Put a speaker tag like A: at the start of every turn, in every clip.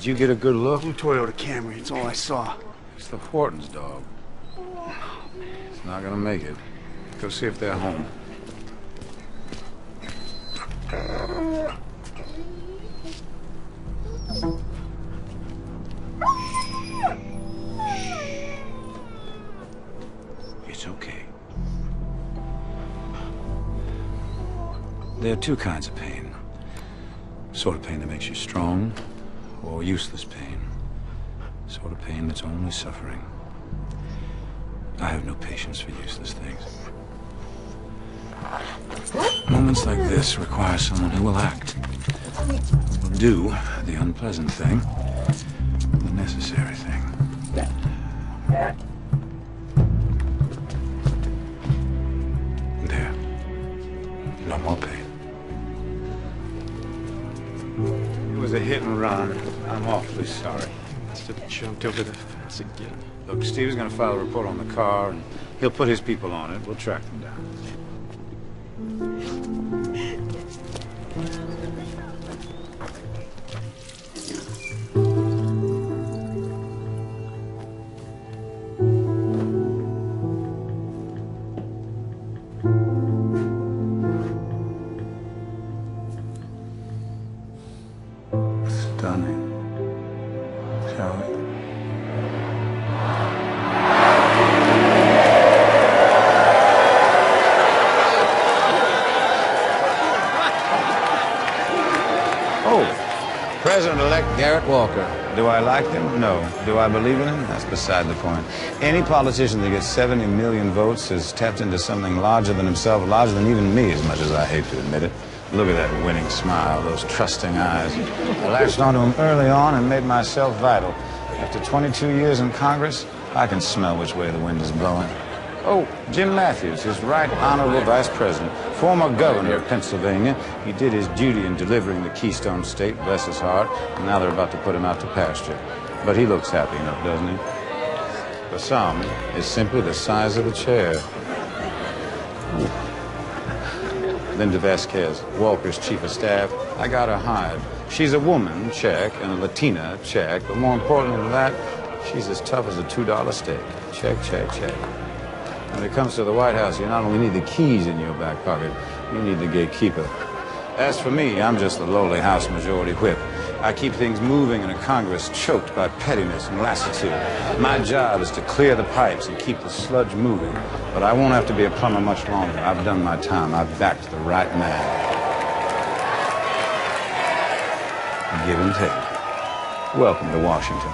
A: Did you get a good look?
B: Blue Toyota Camry, it's all I saw.
A: It's the Hortons, dog. It's not gonna make it. Go see if they're home. It's okay. There are two kinds of pain. Sort of pain that makes you strong, or useless pain. Sort of pain that's only suffering. I have no patience for useless things. Moments like this require someone who will act. Who will do the unpleasant thing, the necessary thing. There. No more pain. It was a hit and run. I'm awfully sorry.
B: Must have jumped over the fence again.
A: Look, Steve's gonna file a report on the car, and he'll put his people on it. We'll track them down. Stunning. Shall we? Oh, President-elect Garrett Walker. Do I like him? No. Do I believe in him? That's beside the point. Any politician that gets 70 million votes has tapped into something larger than himself, larger than even me, as much as I hate to admit it. Look at that winning smile, those trusting eyes. I latched onto him early on and made myself vital. After 22 years in Congress, I can smell which way the wind is blowing. Oh, Jim Matthews, his right honorable vice president, former governor of Pennsylvania. He did his duty in delivering the Keystone State, bless his heart, and now they're about to put him out to pasture. But he looks happy enough, doesn't he? For some, it's simply the size of the chair. Ooh. Linda Vasquez, Walker's chief of staff. I got her hired. She's a woman, check, and a Latina, check, but more importantly than that, she's as tough as a $2 steak. Check, check, check. When it comes to the White House, you not only need the keys in your back pocket, you need the gatekeeper. As for me, I'm just the lowly House Majority Whip. I keep things moving in a Congress choked by pettiness and lassitude. My job is to clear the pipes and keep the sludge moving. But I won't have to be a plumber much longer. I've done my time. I've backed the right man. Give and take. Welcome to Washington.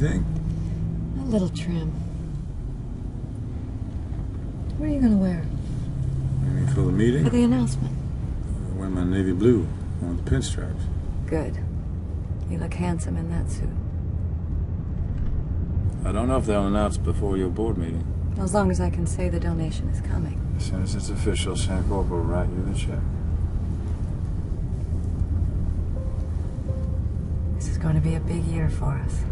C: think?
D: A little trim. What are you going to wear?
C: You mean for the meeting?
D: For the announcement.
C: I wear my navy blue, one with the pinstripes.
D: Good. You look handsome in that suit.
C: I don't know if they'll announce before your board meeting.
D: As long as I can say the donation is coming.
C: As soon as it's official, Shancorp will write you the check.
D: This is going to be a big year for us.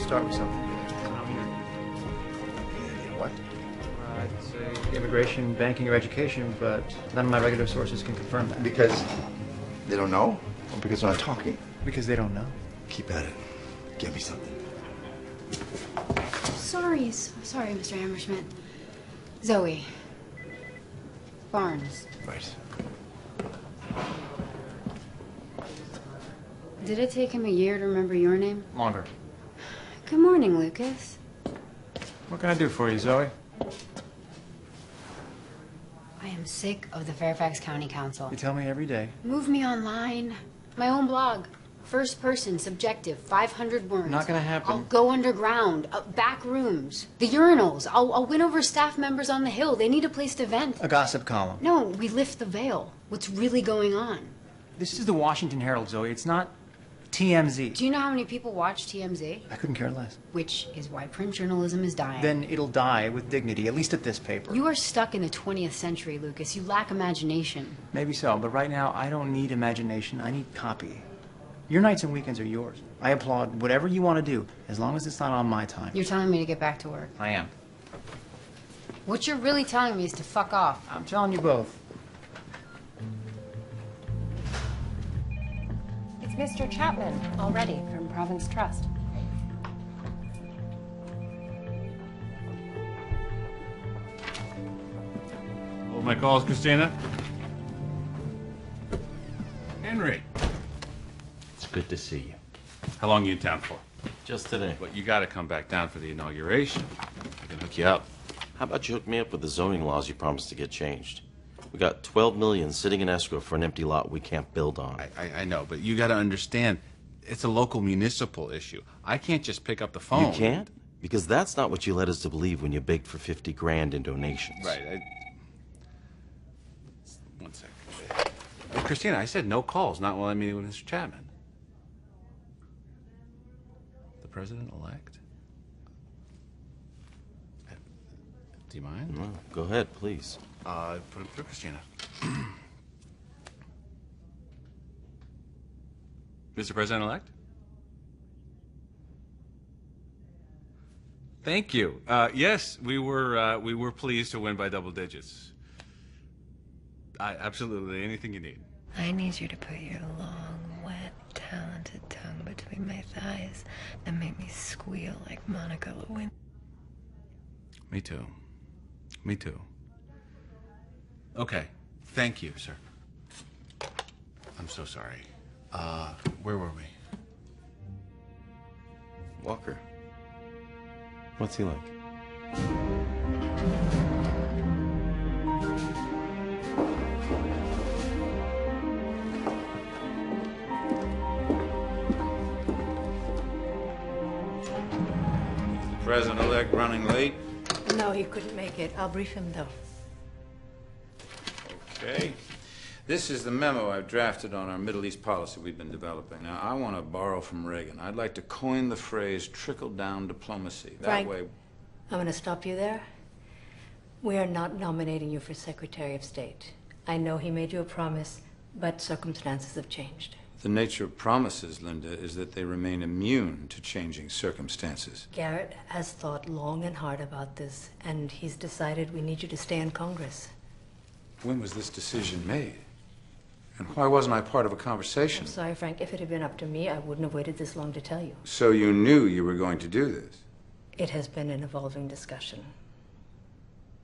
B: Start with something. What? I'd say immigration, banking, or education, but none of my regular sources can confirm that.
E: Because they don't know? Or because they're not talking?
B: Because they don't know.
E: Keep at it. Give me something.
F: Sorry, Mr. Hammerschmidt. Zoe. Barnes.
E: Right.
F: Did it take him a year to remember your name?
B: Longer.
F: Good morning, Lucas.
B: What can I do for you, Zoe?
F: I am sick of the Fairfax County Council.
B: You tell me every day.
F: Move me online. My own blog. First person, subjective, 500 words.
B: Not gonna happen.
F: I'll go underground, back rooms, the urinals. I'll win over staff members on the Hill. They need a place to vent.
B: A gossip column.
F: No, we lift the veil. What's really going on?
B: This is the Washington Herald, Zoe. It's not TMZ.
F: Do you know how many people watch TMZ?
B: I couldn't care less.
F: Which is why print journalism is dying.
B: Then it'll die with dignity, at least at this paper.
F: You are stuck in the 20th century, Lucas. You lack imagination.
B: Maybe so, but right now I don't need imagination. I need copy. Your nights and weekends are yours. I applaud whatever you want to do, as long as it's not on my time.
F: You're telling me to get back to work.
B: I am.
F: What you're really telling me is to fuck off.
B: I'm telling you both.
G: It's Mr. Chapman, already, from Province Trust.
H: Hold my calls, Christina. Henry.
I: It's good to see you.
H: How long are you in town for?
I: Just today.
H: But you gotta come back down for the inauguration. I can hook you up.
I: How about you hook me up with the zoning laws you promised to get changed? We got 12 million sitting in escrow for an empty lot we can't build on.
H: I know, but you gotta understand, it's a local municipal issue. I can't just pick up the phone.
I: You can't? Because that's not what you led us to believe when you begged for 50 grand in donations.
H: Right. One second. Christina, I said no calls, not while I'm meeting with Mr. Chapman. The president-elect? Do you mind?
I: No, go ahead, please.
H: Put him through, Christina. Mr. President-elect? Thank you. Yes, we were pleased to win by double digits. Absolutely, anything you need.
J: I need you to put your long, wet, talented tongue between my thighs and make me squeal like Monica Lewinsky.
H: Me too. Me too. Okay. Thank you, sir. I'm so sorry. Where were we?
I: Walker. What's he like?
A: The president-elect running late?
D: No, he couldn't make it. I'll brief him, though.
A: Okay. This is the memo I've drafted on our Middle East policy we've been developing. Now, I want to borrow from Reagan. I'd like to coin the phrase trickle-down diplomacy. That
D: Frank,
A: way...
D: I'm going to stop you there. We are not nominating you for Secretary of State. I know he made you a promise, but circumstances have changed.
A: The nature of promises, Linda, is that they remain immune to changing circumstances.
D: Garrett has thought long and hard about this, and he's decided we need you to stay in Congress.
A: When was this decision made? And why wasn't I part of a conversation?
D: I'm sorry, Frank. If it had been up to me, I wouldn't have waited this long to tell you.
A: So you knew you were going to do this?
D: It has been an evolving discussion.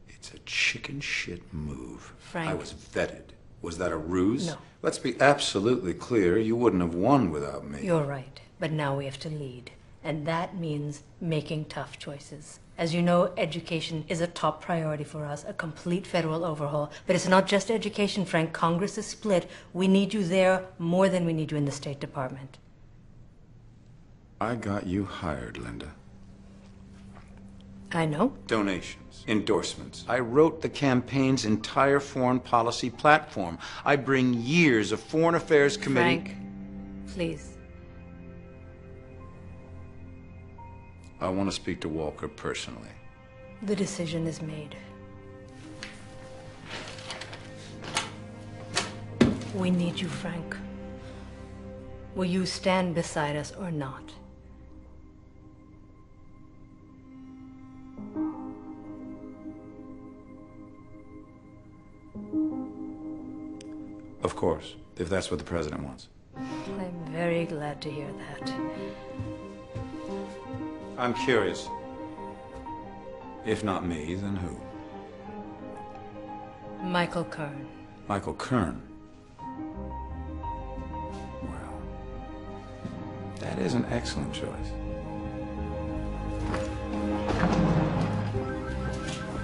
A: It's a chicken shit move.
D: Frank.
A: I was vetted. Was that a ruse?
D: No.
A: Let's be absolutely clear. You wouldn't have won without me.
D: You're right. But now we have to lead. And that means making tough choices. As you know, education is a top priority for us, a complete federal overhaul. But it's not just education, Frank. Congress is split. We need you there more than we need you in the State Department.
A: I got you hired, Linda.
D: I know.
A: Donations, endorsements. I wrote the campaign's entire foreign policy platform. I bring years of foreign affairs committee...
D: Frank, please.
A: I want to speak to Walker personally.
D: The decision is made. We need you, Frank. Will you stand beside us or not?
A: Of course, if that's what the president wants.
D: I'm very glad to hear that.
A: I'm curious. If not me, then who?
D: Michael Kern.
A: Michael Kern. Well, that is an excellent choice.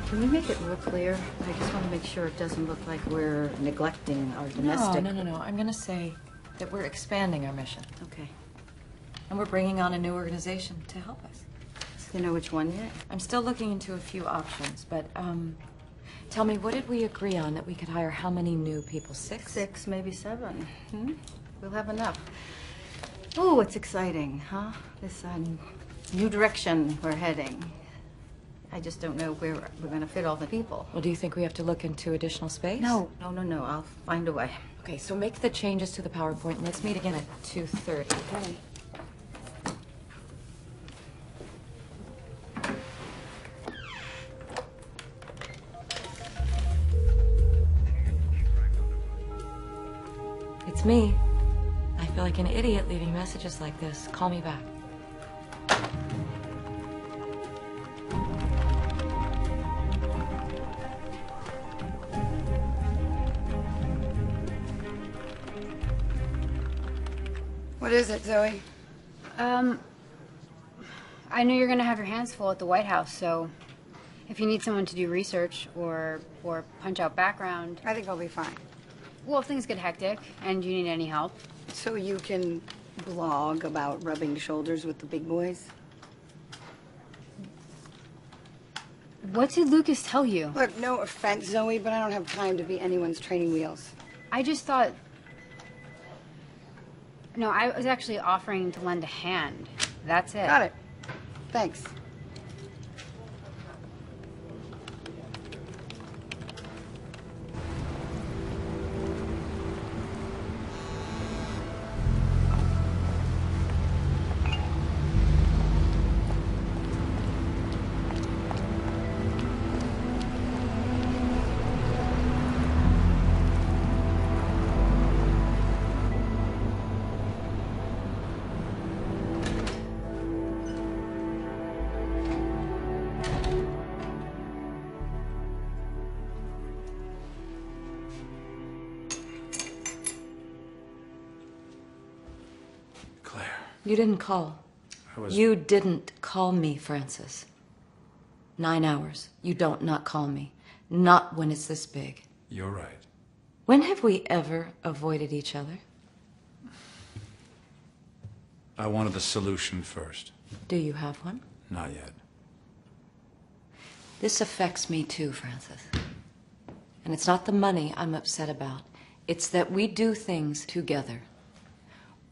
K: Can we make it real clear? I just want to make sure it doesn't look like we're neglecting our domestic...
G: No. I'm going to say that we're expanding our mission.
K: Okay.
G: And we're bringing on a new organization to help us.
K: Do you know which one yet?
G: I'm still looking into a few options, but, tell me, what did we agree on that we could hire how many new people? 6?
K: 6, maybe 7. We'll have enough. Oh, it's exciting, huh? This new direction we're heading. I just don't know where we're going to fit all the people.
G: Well, do you think we have to look into additional space?
K: No. I'll find a way.
G: Okay, so make the changes to the PowerPoint and let's meet again at 2:30.
K: Okay.
G: It's me. I feel like an idiot leaving messages like this. Call me back.
L: What is it, Zoe?
F: I know you're gonna have your hands full at the White House, so if you need someone to do research or punch out background...
L: I think I'll be fine.
F: Well, if things get hectic and you need any help...
L: So you can blog about rubbing shoulders with the big boys?
F: What did Lucas tell you?
L: Look, no offense, Zoe, but I don't have time to be anyone's training wheels.
F: I just thought... No, I was actually offering to lend a hand. That's it.
L: Got it. Thanks.
G: You didn't call. You didn't call me, Francis. 9 hours. You don't not call me. Not when it's this big.
A: You're right.
G: When have we ever avoided each other?
A: I wanted the solution first.
G: Do you have one?
A: Not yet.
G: This affects me too, Francis. And it's not the money I'm upset about. It's that we do things together.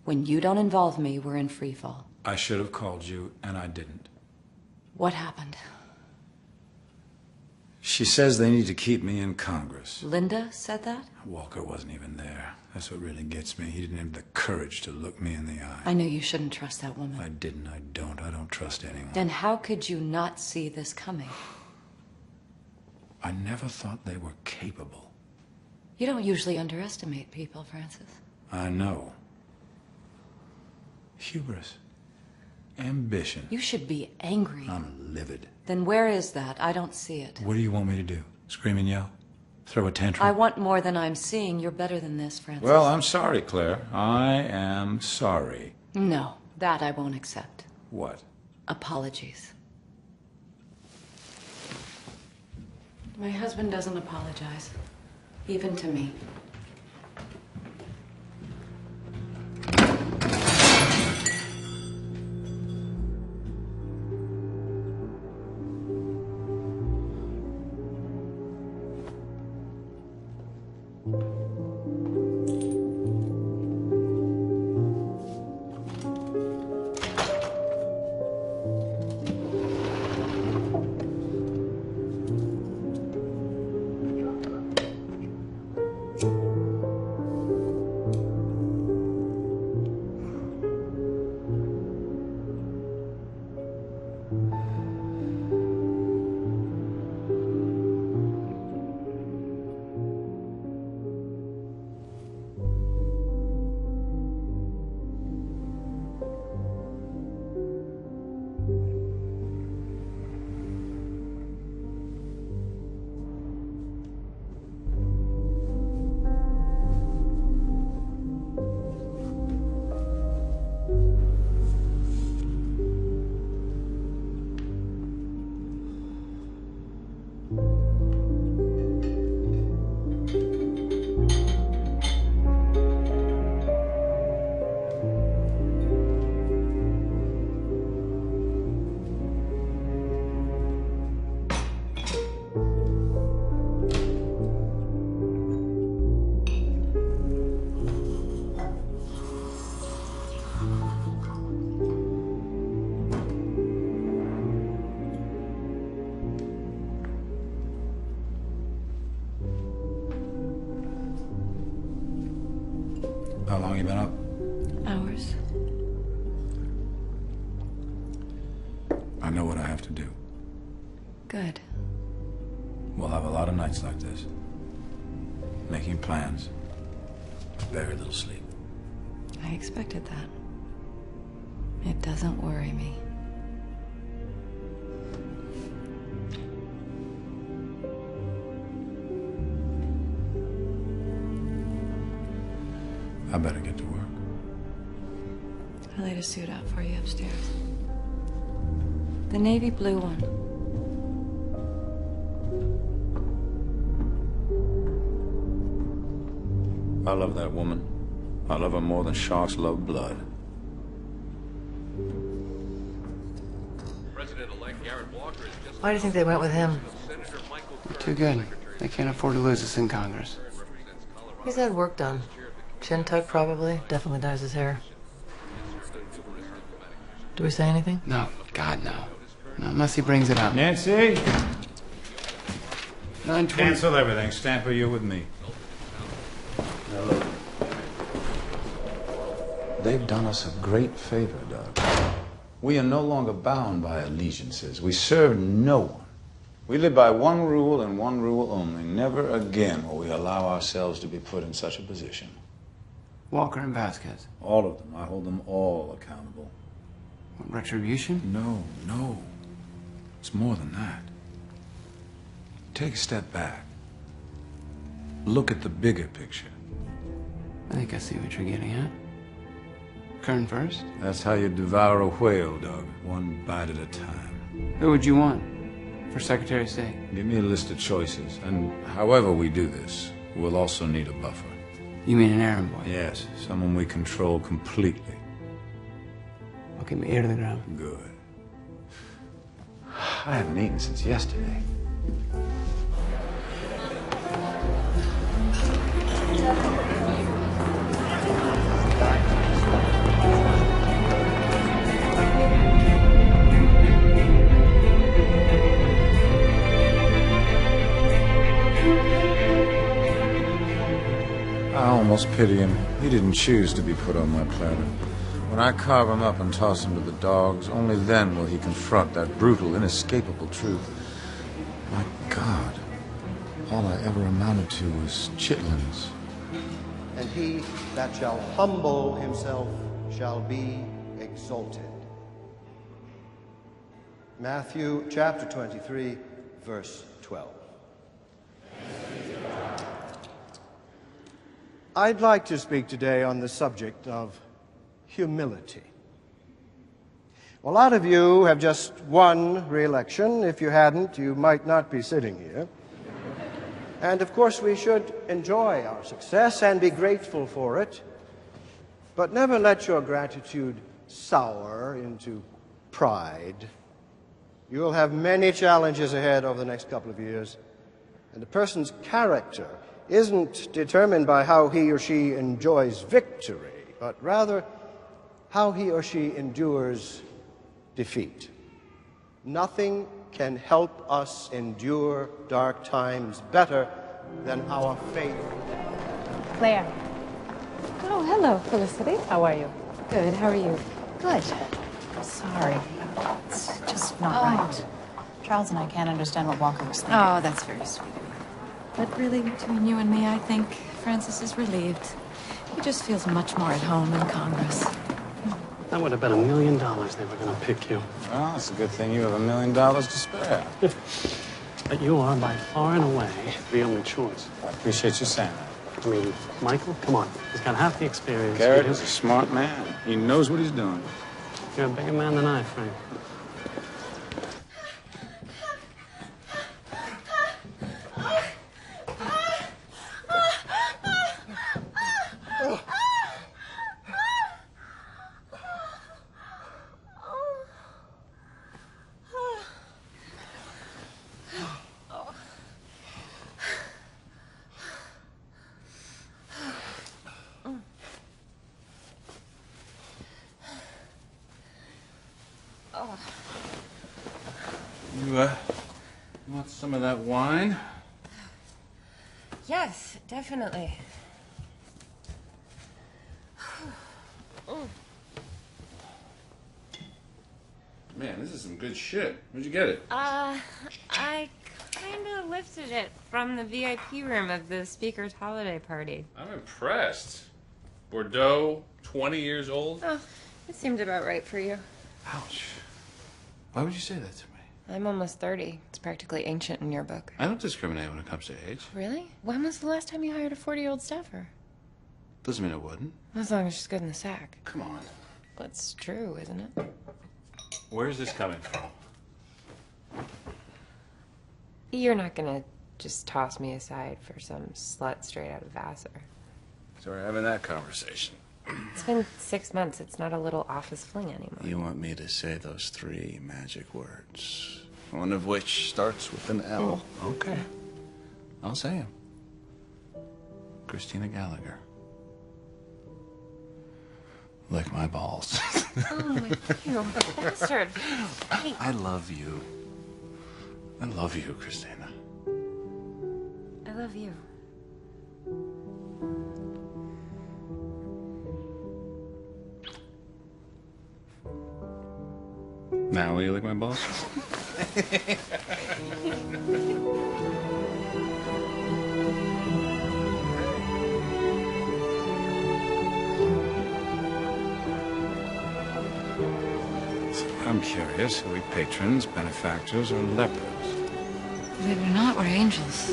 G: When you don't involve me, we're in free fall.
A: I should have called you, and I didn't.
G: What happened?
A: She says they need to keep me in Congress.
G: Linda said that?
A: Walker wasn't even there. That's what really gets me. He didn't have the courage to look me in the eye.
G: I know you shouldn't trust that woman.
A: I didn't. I don't. I don't trust anyone.
G: Then how could you not see this coming?
A: I never thought they were capable.
G: You don't usually underestimate people, Francis.
A: I know. Hubris. Ambition.
G: You should be angry.
A: I'm livid.
G: Then where is that? I don't see it.
A: What do you want me to do? Scream and yell? Throw a tantrum?
G: I want more than I'm seeing. You're better than this, Francis.
A: Well, I'm sorry, Claire. I am sorry.
G: No, that I won't accept.
C: What?
G: Apologies. My husband doesn't apologize, even to me.
A: How long you been up?
G: Hours.
A: I know what I have to do.
G: Good.
A: We'll have a lot of nights like this. Making plans. Very little sleep.
G: I expected that. It doesn't worry me.
A: I better get to work.
G: I laid a suit out for you upstairs. The navy blue one.
A: I love that woman. I love her more than sharks love blood.
B: Why do you think they went with him? Too good. They can't afford to lose us in Congress.
M: He's had work done. Chin tuck, probably. Definitely dyes his hair. Do we say anything?
B: No. God, no. No, unless he brings it up.
A: Nancy?
B: 9:20.
A: Cancel everything. Stamper you with me. Now look. They've done us a great favor, Doug. We are no longer bound by allegiances. We serve no one. We live by one rule and one rule only. Never again will we allow ourselves to be put in such a position.
B: Walker and Vasquez.
A: All of them. I hold them all accountable.
B: What, retribution?
A: No, no. It's more than that. Take a step back. Look at the bigger picture.
B: I think I see what you're getting at. Kern first?
A: That's how you devour a whale, Doug. One bite at a time.
B: Who would you want? For Secretary of State?
A: Give me a list of choices. And however we do this, we'll also need a buffer.
B: You mean an errand boy?
A: Yes, someone we control completely.
B: I'll keep my ear to the ground.
A: Good. I haven't eaten since yesterday. I almost pity him. He didn't choose to be put on my platter. When I carve him up and toss him to the dogs, only then will he confront that brutal, inescapable truth. My God, all I ever amounted to was chitlins.
N: And he that shall humble himself shall be exalted. Matthew chapter 23, verse 12. I'd like to speak today on the subject of humility. A lot of you have just won re-election. If you hadn't, you might not be sitting here. And of course, we should enjoy our success and be grateful for it, but never let your gratitude sour into pride. You will have many challenges ahead over the next couple of years, and a person's character isn't determined by how he or she enjoys victory, but rather how he or she endures defeat. Nothing can help us endure dark times better than our faith.
O: Claire. Oh, hello, Felicity. How are you? Good. How are you? Good. Sorry. It's just not right. Charles and I can't understand what Walker was thinking.
G: Oh, that's very sweet of you. But really, between you and me, I think Francis is relieved. He just feels much more at home in Congress.
P: That would have been $1 million they were going to pick you.
A: Well, it's a good thing you have $1 million to spare.
P: But you are by far and away the only choice.
A: I appreciate you saying that.
P: I mean, Michael, come on. He's got half the experience.
A: Garrett is a smart man. He knows what he's doing.
P: You're a bigger man than I, Frank.
H: You want some of that wine?
J: Yes, definitely.
H: Man, this is some good shit. Where'd you get it?
J: I kind of lifted it from the VIP room of the speaker's holiday party.
H: I'm impressed. Bordeaux, 20 years old?
J: Oh, it seemed about right for you.
H: Ouch. Why would you say that to me?
J: I'm almost 30. It's practically ancient in your book.
H: I don't discriminate when it comes to age.
J: Really? When was the last time you hired a 40-year-old staffer?
H: Doesn't mean I wouldn't.
J: As long as she's good in the sack.
H: Come on.
J: That's true, isn't it?
H: Where's this coming from?
J: You're not gonna just toss me aside for some slut straight out of Vassar.
H: So we're having that conversation.
J: It's been 6 months. It's not a little office fling anymore.
H: You want me to say those 3 magic words, one of which starts with an L. Okay. I'll say them. Christina Gallagher. Lick my balls.
J: Oh, you bastard. Hey.
H: I love you. I love you, Christina.
J: I love you.
H: Now will you lick my balls? I'm curious, are we patrons, benefactors, or lepers?
G: Believe it or not, we're angels.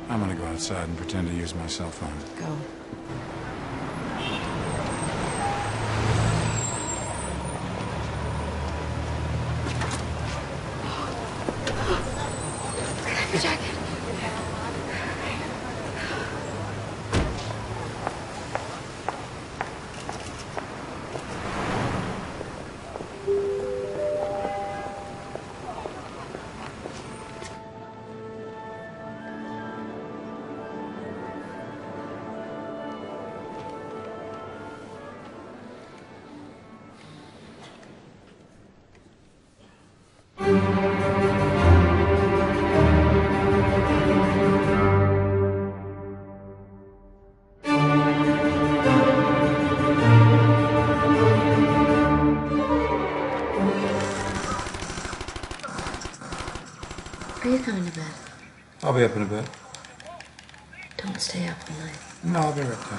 A: I'm gonna go outside and pretend to use my cell phone.
G: Go.
J: Your jacket.
G: Are you coming to bed?
A: I'll be up in a bit.
G: Don't stay up all night.
A: No, I'll be right there.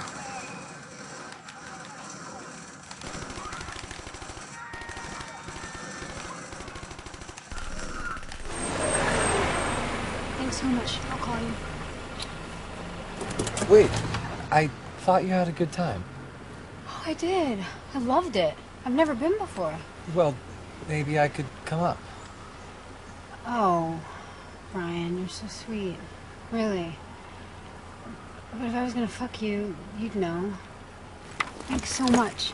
F: Thanks so much. I'll call you.
Q: Wait, I thought you had a good time.
F: Oh, I did. I loved it. I've never been before.
Q: Well, maybe I could come up.
F: Oh, Brian, you're so sweet. Really. But if I was gonna fuck you, you'd know. Thanks so much.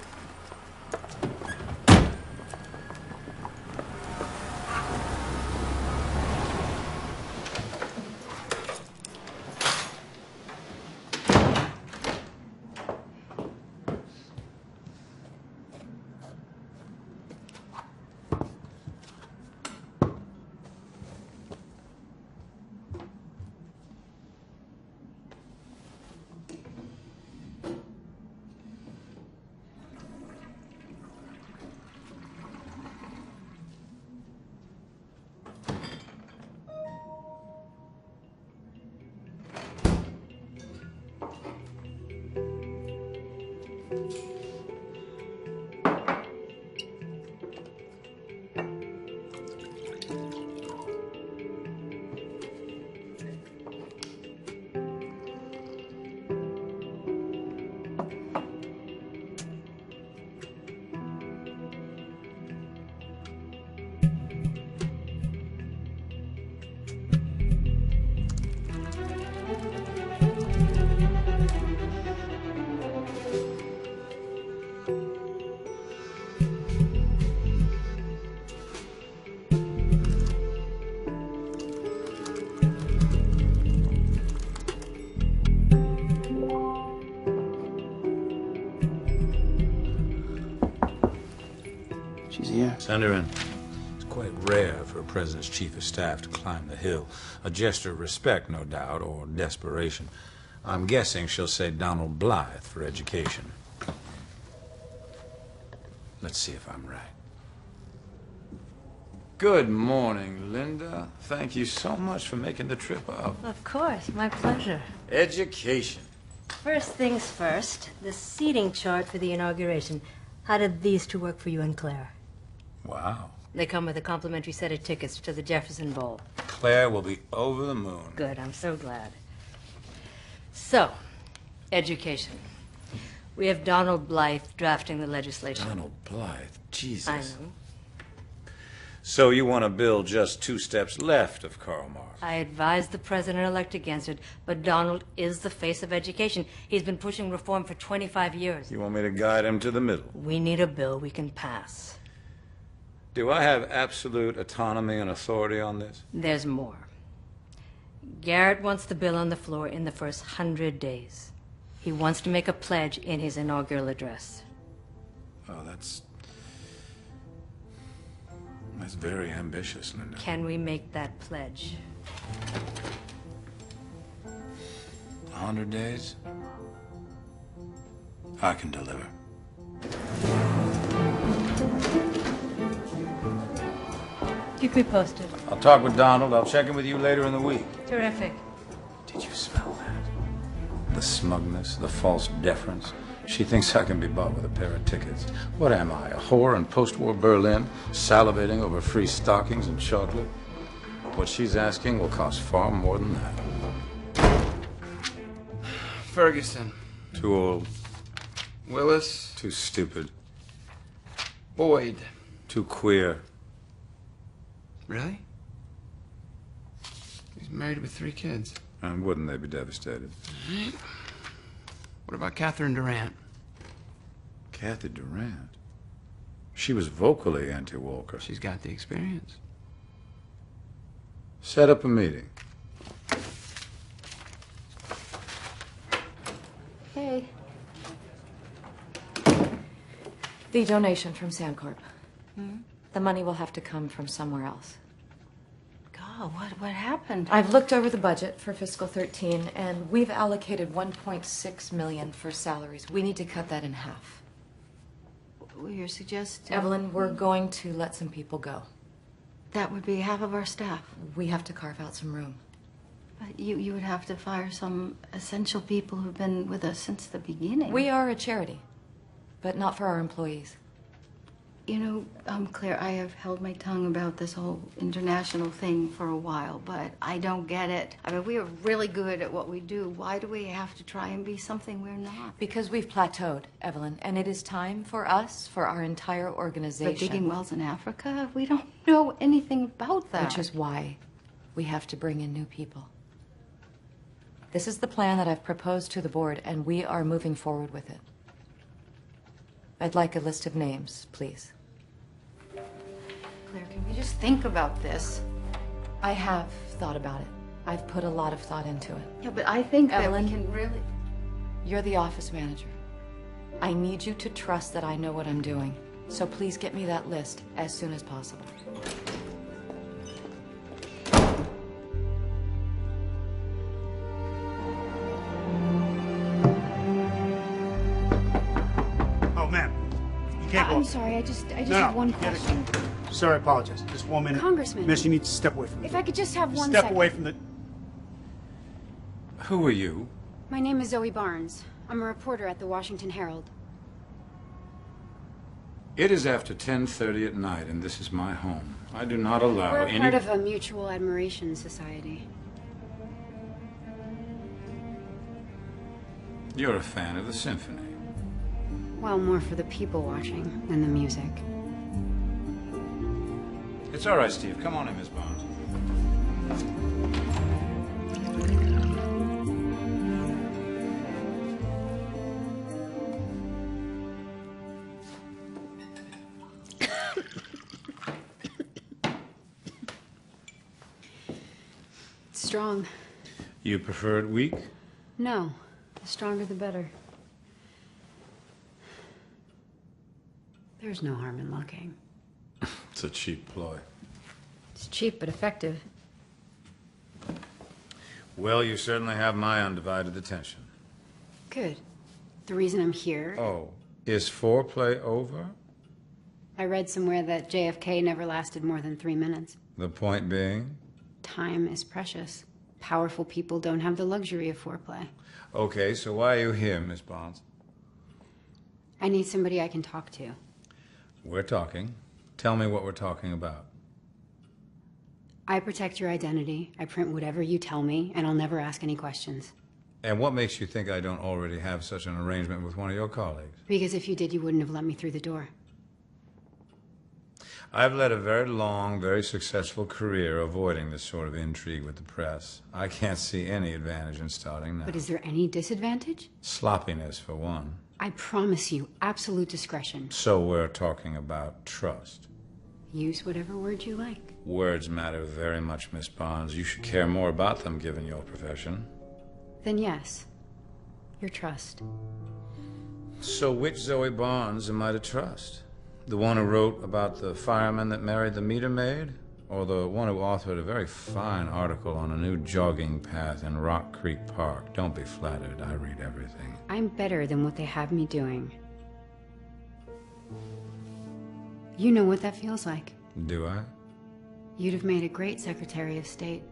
A: Send her in. It's quite rare for a president's chief of staff to climb the hill. A gesture of respect, no doubt, or desperation. I'm guessing she'll say Donald Blythe for education. Let's see if I'm right. Good morning, Linda. Thank you so much for making the trip up.
D: Of course, my pleasure.
A: Education.
D: First things first, the seating chart for the inauguration. How did these two work for you and Claire?
A: Wow.
D: They come with a complimentary set of tickets to the Jefferson Bowl.
A: Claire will be over the moon.
D: Good, I'm so glad. So, education. We have Donald Blythe drafting the legislation.
A: Donald Blythe, Jesus.
D: I know.
A: So you want a bill just 2 steps left of Karl Marx?
D: I advised the president-elect against it, but Donald is the face of education. He's been pushing reform for 25 years.
A: You want me to guide him to the middle?
D: We need a bill we can pass.
A: Do I have absolute autonomy and authority on this?
D: There's more. Garrett wants the bill on the floor in the first 100 days. He wants to make a pledge in his inaugural address.
A: Oh, that's very ambitious, Linda.
D: Can we make that pledge?
A: 100 days? I can deliver.
D: Keep me posted.
A: I'll talk with Donald. I'll check in with you later in the week.
D: Terrific.
A: Did you smell that? The smugness, the false deference. She thinks I can be bought with a pair of tickets. What am I, a whore in post-war Berlin, salivating over free stockings and chocolate? What she's asking will cost far more than that.
R: Ferguson.
A: Too old.
R: Willis.
A: Too stupid.
R: Boyd.
A: Too queer.
R: Really? He's married with 3 kids.
A: And wouldn't they be devastated?
R: Right. What about Catherine Durant?
A: Kathy Durant? She was vocally anti-Walker.
R: She's got the experience.
A: Set up a meeting.
G: Hey. The donation from Sandcorp. The money will have to come from somewhere else.
K: God, what happened?
G: I've looked over the budget for fiscal 13, and we've allocated $1.6 million for salaries. We need to cut that in half.
K: You're suggesting...
G: Evelyn, we're going to let some people go.
K: That would be half of our staff.
G: We have to carve out some room.
K: But you would have to fire some essential people who've been with us since the beginning.
G: We are a charity, but not for our employees.
K: You know, Claire, I have held my tongue about this whole international thing for a while, but I don't get it. I mean, we are really good at what we do. Why do we have to try and be something we're not?
G: Because we've plateaued, Evelyn, and it is time for us, for our entire organization.
K: But digging wells in Africa, we don't know anything about that.
G: Which is why we have to bring in new people. This is the plan that I've proposed to the board, and we are moving forward with it. I'd like a list of names, please.
K: Claire, can we just think about this?
G: I have thought about it. I've put a lot of thought into it.
K: Yeah, but I think
G: Evelyn,
K: that we can really...
G: You're the office manager. I need you to trust that I know what I'm doing. So please get me that list as soon as possible.
F: I'm sorry, I just have one question.
S: Sorry, I apologize. Just 1 minute.
F: Congressman.
S: Miss, you need to step away from the
F: If I could just have one
S: Step
F: second.
S: away from the...
C: Who are you?
F: My name is Zoe Barnes. I'm a reporter at the Washington Herald.
C: It is after 10:30 at night, and this is my home. I do not allow
F: We're
C: any...
F: part of a mutual admiration society.
C: You're a fan of the symphony.
F: Well, more for the people watching than the music.
C: It's all right, Steve. Come on in, Miss Barnes.
F: It's strong.
C: You prefer it weak?
F: No, the stronger the better. There's no harm in looking.
C: It's a cheap ploy.
F: It's cheap but effective.
C: Well, you certainly have my undivided attention.
F: Good. The reason I'm here...
C: Oh, is foreplay over?
F: I read somewhere that JFK never lasted more than 3 minutes.
C: The point being?
F: Time is precious. Powerful people don't have the luxury of foreplay.
C: Okay, so why are you here, Miss Barnes?
F: I need somebody I can talk to.
C: We're talking. Tell me what we're talking about.
F: I protect your identity. I print whatever you tell me, and I'll never ask any questions.
C: And what makes you think I don't already have such an arrangement with one of your colleagues?
F: Because if you did, you wouldn't have let me through the door.
C: I've led a very long, very successful career avoiding this sort of intrigue with the press. I can't see any advantage in starting now.
F: But is there any disadvantage?
C: Sloppiness, for one.
F: I promise you, absolute discretion.
C: So we're talking about trust.
F: Use whatever word you like.
C: Words matter very much, Miss Barnes. You should care more about them, given your profession.
F: Then yes, your trust.
C: So which Zoe Barnes am I to trust? The one who wrote about the fireman that married the meter maid? Or the one who authored a very fine article on a new jogging path in Rock Creek Park? Don't be flattered. I read everything.
F: I'm better than what they have me doing. You know what that feels like.
C: Do I?
F: You'd have made a great Secretary of State.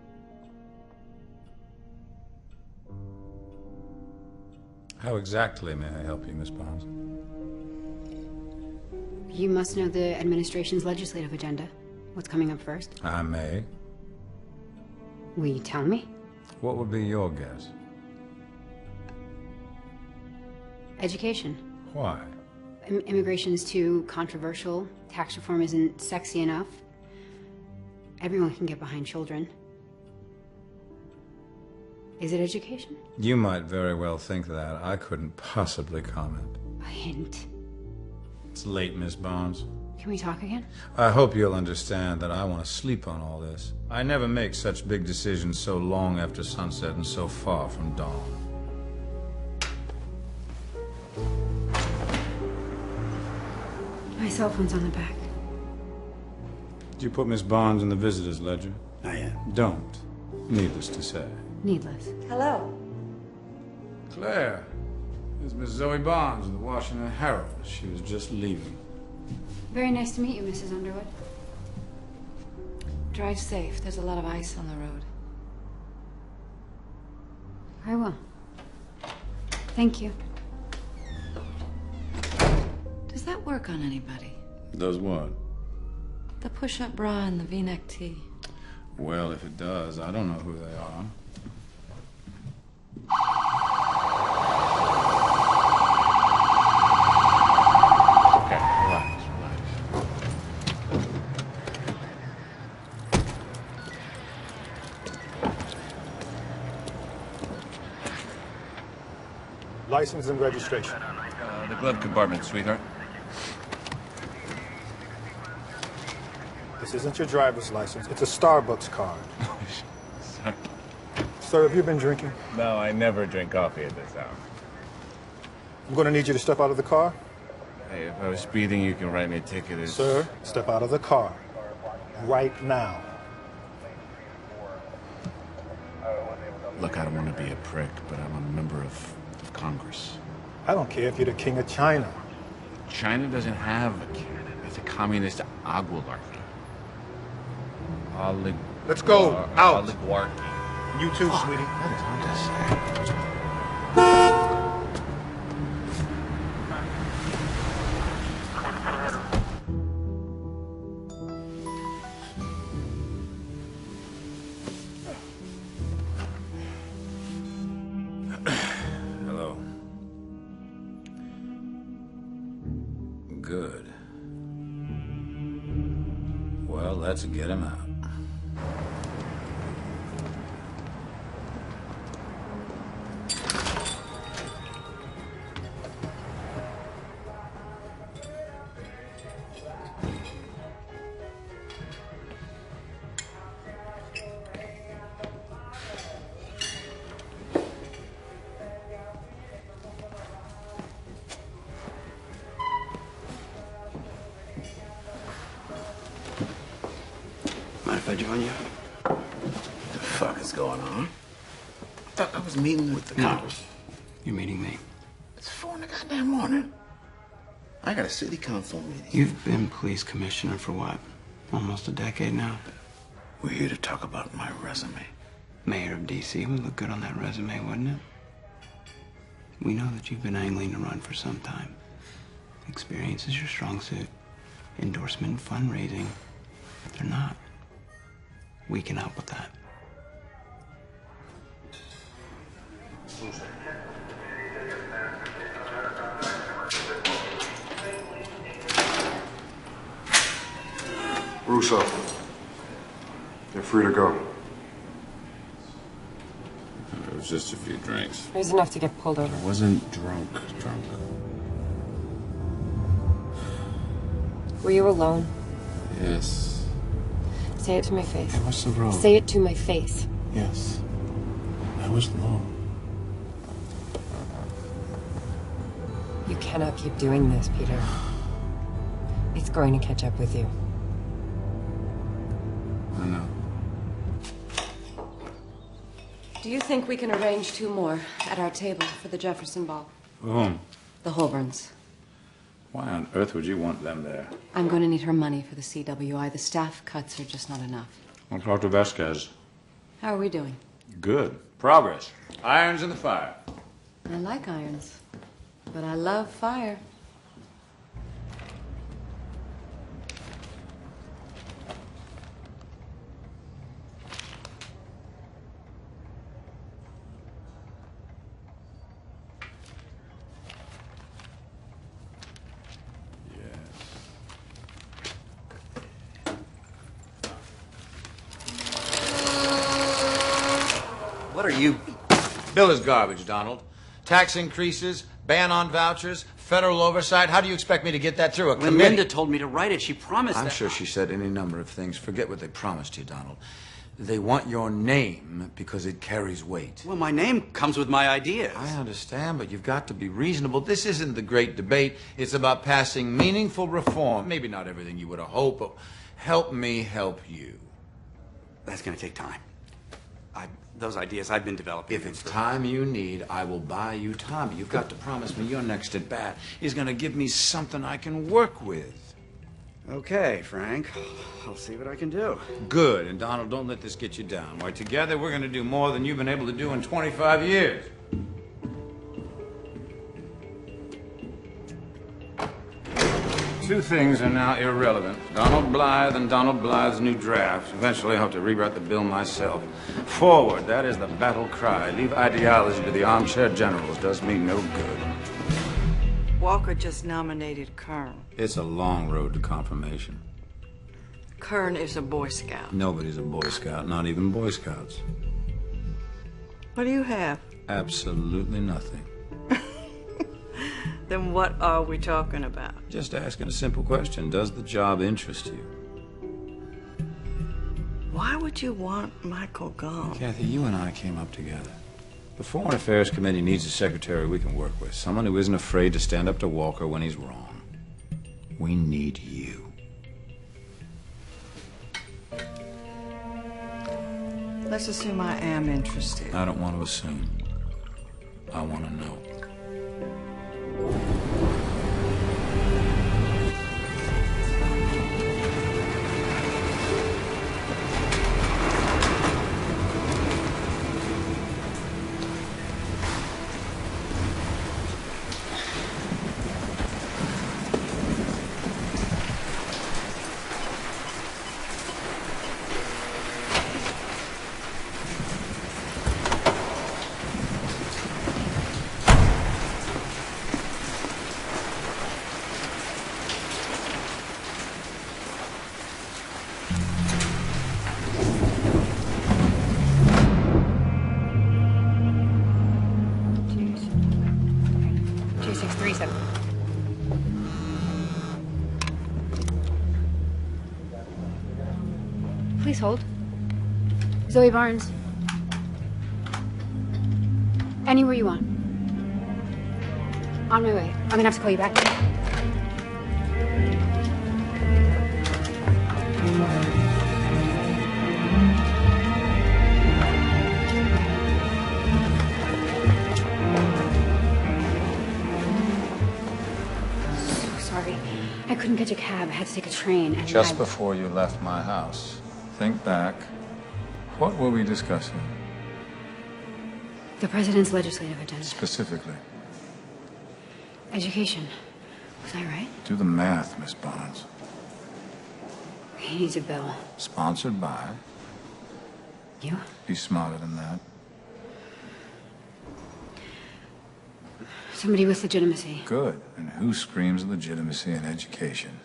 C: How exactly may I help you, Miss Barnes?
F: You must know the administration's legislative agenda. What's coming up first?
C: I may.
F: Will you tell me?
C: What would be your guess?
F: Education.
C: Why?
F: Immigration is too controversial. Tax reform isn't sexy enough. Everyone can get behind children. Is it education?
C: You might very well think that. I couldn't possibly comment.
F: A hint.
C: It's late, Miss Barnes.
F: Can we talk again?
C: I hope you'll understand that I want to sleep on all this. I never make such big decisions so long after sunset and so far from dawn.
F: My cell phone's on the back.
C: Did you put Miss Barnes in the visitor's ledger?
S: I am.
C: Don't. Needless to say.
F: Needless.
G: Hello.
C: Claire. This is Miss Zoe Barnes of the Washington Herald. She was just leaving.
F: Very nice to meet you, Mrs. Underwood.
G: Drive safe. There's a lot of ice on the road.
F: I will. Thank you.
G: Does that work on anybody?
C: Does what?
G: The push-up bra and the V-neck tee.
C: Well, if it does, I don't know who they are. Okay, relax.
S: License and registration.
H: The glove compartment, sweetheart.
S: This isn't your driver's license. It's a Starbucks card.
H: Sorry.
S: Sir, have you been drinking?
H: No, I never drink coffee at this hour.
S: I'm going to need you to step out of the car.
H: Hey, if I was speeding, you can write me a ticket.
S: Sir, step out of the car. Right now.
H: Look, I don't want to be a prick, but I'm a member of Congress.
S: I don't care if you're the king of China.
H: China doesn't have a king. It's a communist oligarchy.
S: Let's go. Out.
H: Oligarchy.
S: You too, sweetie.
C: Hello. Good. Well, let's get him out.
R: Mind if I join you?
H: What the fuck is going on? I thought I was meeting with the Congress.
R: You're meeting me.
H: It's 4 in the goddamn morning. I got a city council meeting.
R: You've been police commissioner for what? Almost a decade now?
H: We're here to talk about my resume.
R: Mayor of D.C. would look good on that resume, wouldn't it? We know that you've been angling to run for some time. Experience is your strong suit. Endorsement and fundraising, they're not. We can help with that.
T: Russo, you're free to go.
C: It was just a few drinks.
O: It was enough to get pulled over.
C: I wasn't drunk.
O: Were you alone?
C: Yes.
O: Say it to my face.
H: Hey, what's the road?
O: Say it to my face.
H: Yes. I was alone.
O: You cannot keep doing this, Peter. It's going to catch up with you.
C: I know.
G: Do you think we can arrange 2 more at our table for the Jefferson Ball?
C: Whom?
G: The Holborns.
C: Why on earth would you want them there?
G: I'm going to need her money for the CWI. The staff cuts are just not enough.
C: I'll talk to Vasquez.
G: How are we doing?
C: Good. Progress. Irons in the fire.
G: I like irons, but I love fire.
B: What are you?
C: Bill is garbage, Donald. Tax increases, ban on vouchers, federal oversight. How do you expect me to get that through a
B: When
C: committee?
B: Linda told me to write it, she promised
C: I'm
B: that.
C: sure she said any number of things. Forget what they promised you, Donald. They want your name because it carries weight.
B: Well, my name comes with my ideas.
C: I understand, but you've got to be reasonable. This isn't the great debate. It's about passing meaningful reform. Maybe not everything you would have hoped, but help me help you.
B: That's going to take time. Those ideas I've been developing.
C: If it's time you need, I will buy you time. You've got to promise me your next at bat is going to give me something I can work with.
B: Okay, Frank. I'll see what I can do.
C: Good. And Donald, don't let this get you down. Why, together we're going to do more than you've been able to do in 25 years. Two things are now irrelevant. Donald Blythe and Donald Blythe's new draft. Eventually I'll have to rewrite the bill myself. Forward, that is the battle cry. Leave ideology to the armchair generals. Does me no good.
U: Walker just nominated Kern.
C: It's a long road to confirmation.
U: Kern is a Boy Scout.
C: Nobody's a Boy Scout, not even Boy Scouts.
U: What do you have?
C: Absolutely nothing.
U: Then what are we talking about?
C: Just asking a simple question. Does the job interest you?
U: Why would you want Michael gone?
C: Kathy, you and I came up together. The Foreign Affairs Committee needs a secretary we can work with. Someone who isn't afraid to stand up to Walker when he's wrong. We need you.
U: Let's assume I am interested.
C: I don't want to assume. I want to know.
F: Please hold. Zoe Barnes. Anywhere you want. On my way. I'm gonna have to call you back. So sorry. I couldn't catch a cab. I had to take a train. And
C: Just before you left my house, think back. What were we discussing?
F: The president's legislative agenda.
C: Specifically?
F: Education. Was I right?
C: Do the math, Miss Barnes.
F: He needs a bill.
C: Sponsored by?
F: You?
C: Be smarter than that.
F: Somebody with legitimacy.
C: Good. And who screams legitimacy in education?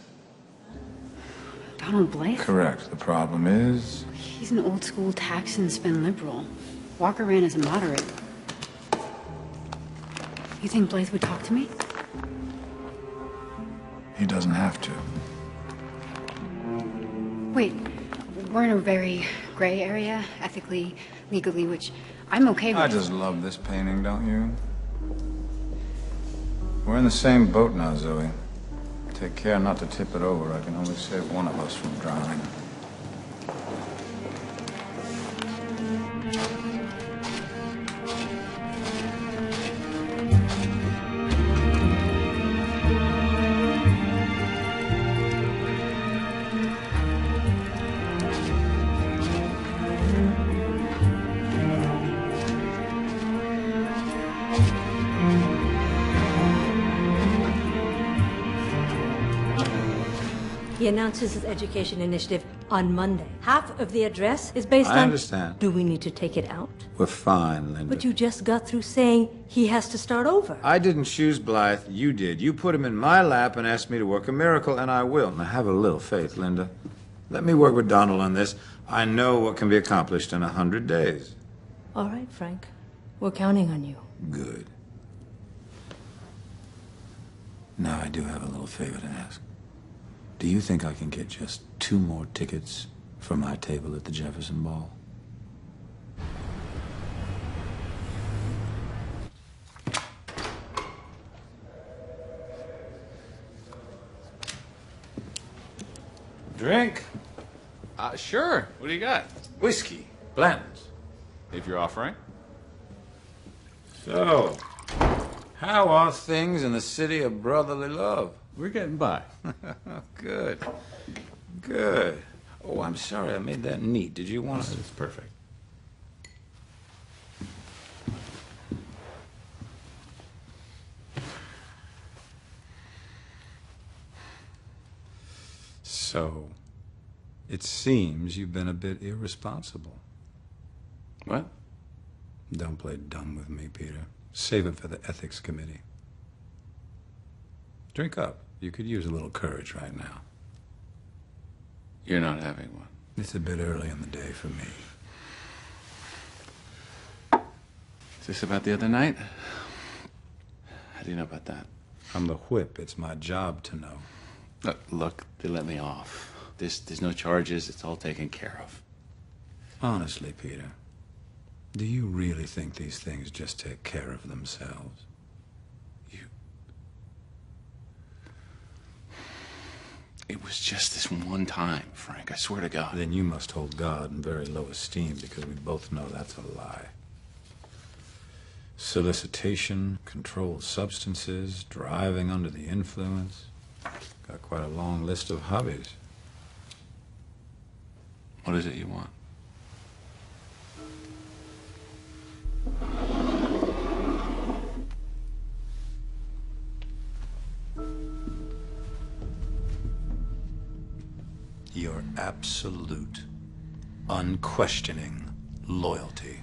F: Donald Blythe?
C: Correct. The problem is...
F: He's an old-school tax and spend liberal. Walker ran as a moderate. You think Blythe would talk to me?
C: He doesn't have to.
F: Wait, we're in a very gray area, ethically, legally, which I'm okay with.
C: I just love this painting, don't you? We're in the same boat now, Zoe. Take care not to tip it over. I can only save one of us from drowning.
D: He announces his education initiative on Monday. Half of the address is based on...
C: I understand.
D: Do we need to take it out?
C: We're fine, Linda.
D: But you just got through saying he has to start over.
C: I didn't choose Blythe. You did. You put him in my lap and asked me to work a miracle, and I will. Now, have a little faith, Linda. Let me work with Donald on this. I know what can be accomplished in 100 days.
D: All right, Frank. We're counting on you.
C: Good. Now, I do have a little favor to ask. Do you think I can get just 2 more tickets for my table at the Jefferson Ball? Drink?
V: Sure. What do you got?
C: Whiskey. Blanton's.
V: If you're offering.
C: So, how are things in the city of brotherly love?
V: We're getting by.
C: Good. Good. Oh, I'm sorry I made that neat. Did you want to...
V: It's perfect.
C: It seems you've been a bit irresponsible.
H: What?
C: Don't play dumb with me, Peter. Save it for the ethics committee. Drink up. You could use a little courage right now.
H: You're not having one.
C: It's a bit early in the day for me.
H: Is this about the other night? How do you know about that?
C: I'm the whip. It's my job to know.
H: Look, they let me off. There's no charges. It's all taken care of.
C: Honestly, Peter, do you really think these things just take care of themselves?
H: It was just this one time, Frank. I swear to God.
C: Then you must hold God in very low esteem, because we both know that's a lie. Solicitation, controlled substances, driving under the influence. Got quite a long list of hobbies.
H: What is it you want?
C: Your absolute, unquestioning loyalty.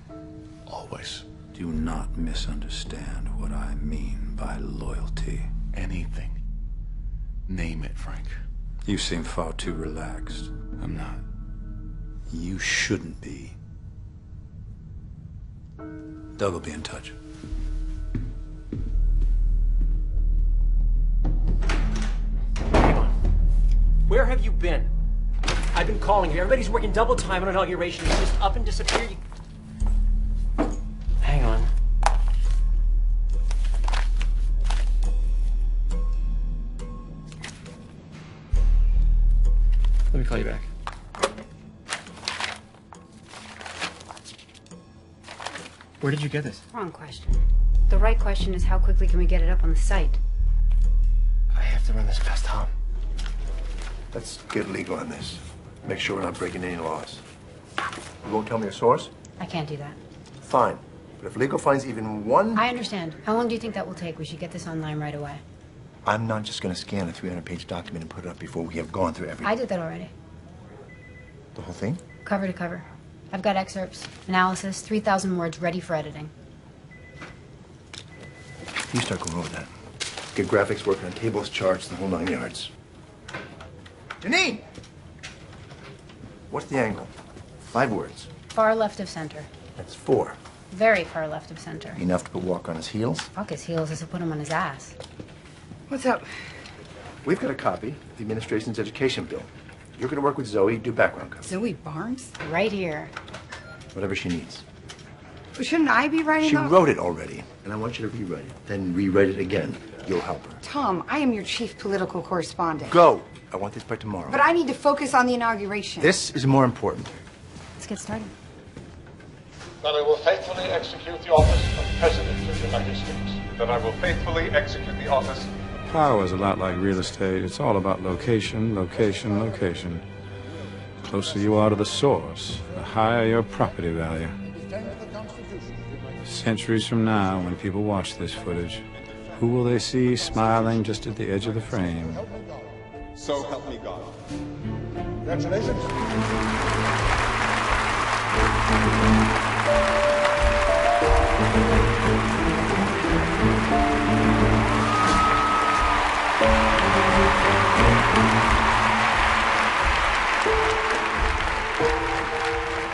H: Always.
C: Do not misunderstand what I mean by loyalty.
H: Anything. Name it, Frank.
C: You seem far too relaxed.
H: I'm not.
C: You shouldn't be. Doug will be in touch.
E: Hang on. Where have you been? I've been calling you. Everybody's working double time on inauguration. You just up and disappear. Hang on. Let me call you back. Where did you get this?
F: Wrong question. The right question is how quickly can we get it up on the site?
E: I have to run this past Tom.
N: Let's get legal on this. Make sure we're not breaking any laws. You won't tell me your source?
F: I can't do that.
N: Fine. But if legal finds even one...
F: I understand. How long do you think that will take? We should get this online right away.
N: I'm not just going to scan a 300-page document and put it up before we have gone through everything.
F: I did that already.
N: The whole thing?
F: Cover to cover. I've got excerpts, analysis, 3,000 words ready for editing.
N: You start going over that. Get graphics working on tables, charts, the whole 9 yards. Janine! What's the angle? 5 words.
F: Far left of center.
N: That's 4.
F: Very far left of center.
N: Enough to put Walker on his heels?
F: Fuck his heels, this will put him on his ass.
N: What's up? We've got a copy of the administration's education bill. You're going to work with Zoe, do background cover.
L: Zoe Barnes?
F: Right here.
N: Whatever she needs.
L: Well, shouldn't I be writing
N: She
L: the...
N: wrote it already, and I want you to rewrite it. Then rewrite it again. You'll help her.
L: Tom, I am your chief political correspondent.
N: Go! I want this by tomorrow.
L: But I need to focus on the inauguration.
N: This is more important.
F: Let's get started.
T: That I will faithfully execute the office of President of the United States. That I will faithfully execute the office.
C: Power is a lot like real estate. It's all about location, location, location. The closer you are to the source, the higher your property value. Centuries from now, when people watch this footage, who will they see smiling just at the edge of the frame?
T: So help me God. Congratulations.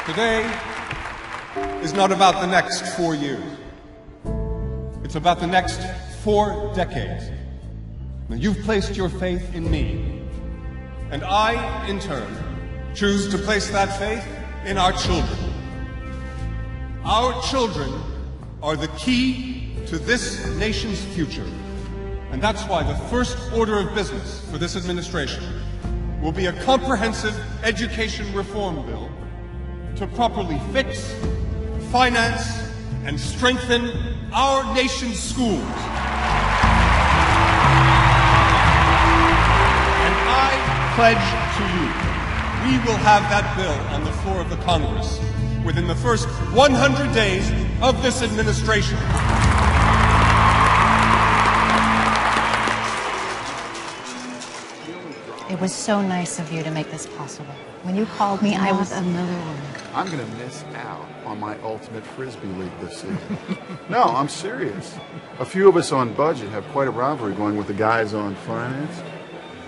I: Today is not about the next 4 years. It's about the next 4 decades. Now, you've placed your faith in me, and I, in turn, choose to place that faith in our children. Our children are the key to this nation's future, and that's why the first order of business for this administration will be a comprehensive education reform bill to properly fix, finance, and strengthen our nation's schools. And I pledge to you, we will have that bill on the floor of the Congress within the first 100 days of this administration.
O: It was so nice of you to make this possible. When you called me, I was...
K: another one.
M: I'm going to miss out on my ultimate Frisbee league this season. No, I'm serious. A few of us on budget have quite a rivalry going with the guys on finance.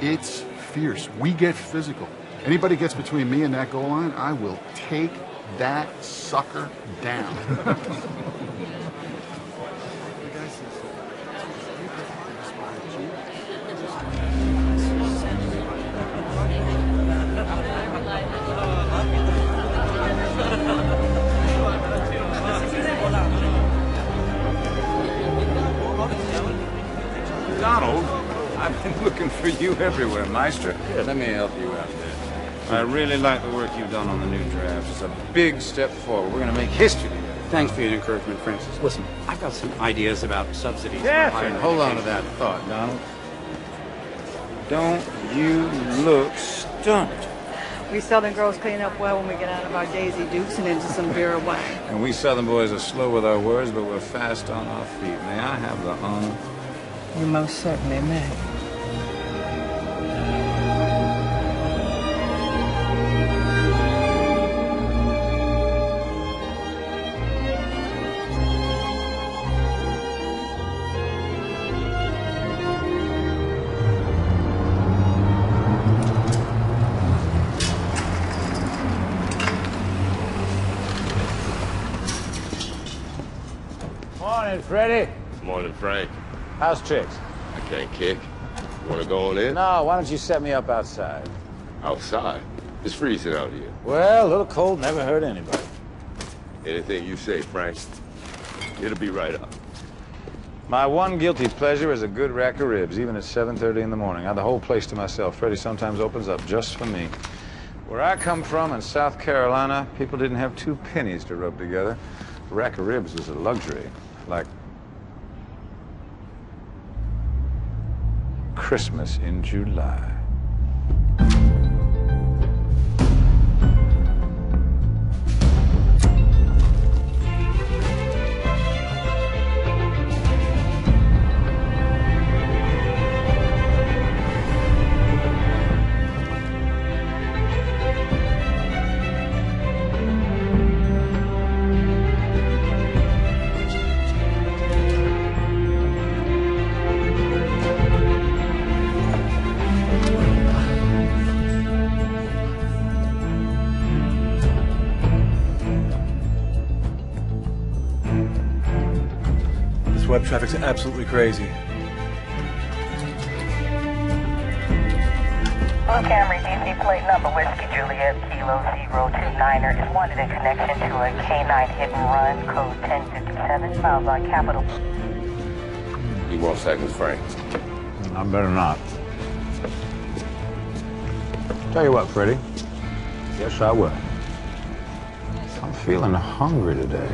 M: It's fierce. We get physical. Anybody gets between me and that goal line, I will take that sucker down.
C: Donald, I've been looking for you everywhere, Meister. Here, let me help you out there. I really like the work you've done on the new draft. It's a big step forward. We're going to make history together.
P: Thanks for your encouragement, Francis. Listen, I've got some ideas about subsidies.
C: Catherine, hold on to that thought, Donald. Don't you look stunned?
U: We Southern girls clean up well when we get out of our Daisy Dukes and into some beer wine.
C: And we Southern boys are slow with our words, but we're fast on our feet. May I have the honor?
U: You most certainly may.
A: Morning, Freddie.
W: Morning, Frank.
A: How's tricks?
W: I can't kick. You want to go on in?
A: No, why don't you set me up outside?
W: Outside? It's freezing out here.
A: Well, a little cold never hurt anybody.
W: Anything you say, Frank. It'll be right up.
A: My one guilty pleasure is a good rack of ribs, even at 7:30 in the morning. I have the whole place to myself. Freddie sometimes opens up just for me. Where I come from in South Carolina, people didn't have 2 pennies to rub together. A rack of ribs was a luxury, like Christmas in July.
X: Web traffic's absolutely crazy.
Y: Blue Camry DC plate number Whiskey Juliet Kilo 029er is wanted in connection to a K9 hit and run, code 1057, miles on Capitol.
W: You want seconds, Frank?
A: I better not. Tell you what, Freddie. Yes, I will. I'm feeling hungry today.